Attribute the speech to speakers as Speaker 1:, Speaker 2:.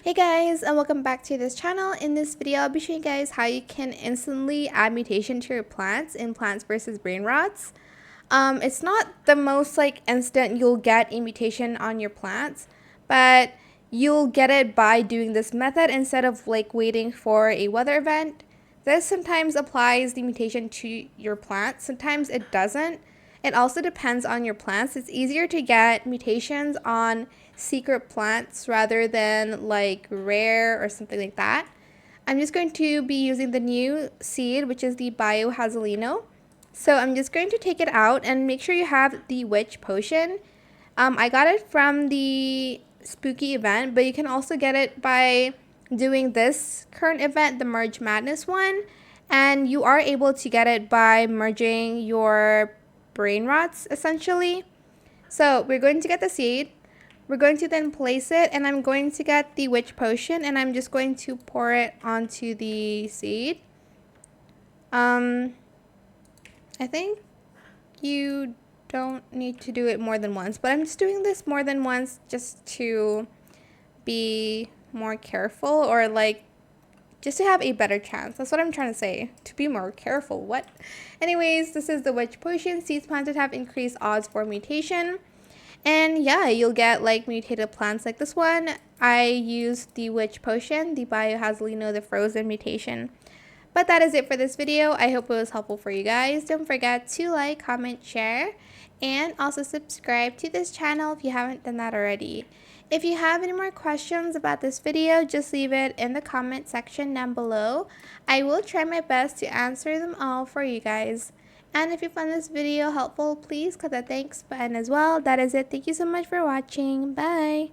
Speaker 1: Hey guys, and welcome back to this channel. In this video, I'll be showing you guys how you can instantly add mutation to your plants in Plants vs. Brainrots. It's not the most instant you'll get a mutation on your plants, but you'll get it by doing this method instead of waiting for a weather event. This sometimes applies the mutation to your plants, sometimes it doesn't. It also depends on your plants. It's easier to get mutations on secret plants rather than rare or something like that. I'm just going to be using the new seed, which is the Biohazelino. So I'm just going to take it out and make sure you have the witch potion. I got it from the spooky event, but you can also get it by doing this current event, the Merge Madness one. And you are able to get it by merging your Brainrots, essentially. So we're going to get the seed. We're going to then place it, and I'm going to get the witch potion, and I'm just going to pour it onto the seed. I think you don't need to do it more than once, but I'm just doing this more than once just to be more careful, or just to have a better chance. That's what I'm trying to say. To be more careful. What? Anyways, this is the witch potion. Seeds planted have increased odds for mutation. And yeah, you'll get mutated plants like this one. I used the witch potion, the Biohazelino, the frozen mutation. But that is it for this video. I hope it was helpful for you guys. Don't forget to like, comment, share, and also subscribe to this channel if you haven't done that already. If you have any more questions about this video, just leave it in the comment section down below. I will try my best to answer them all for you guys. And if you found this video helpful, please click the thanks button as well. That is it. Thank you so much for watching. Bye!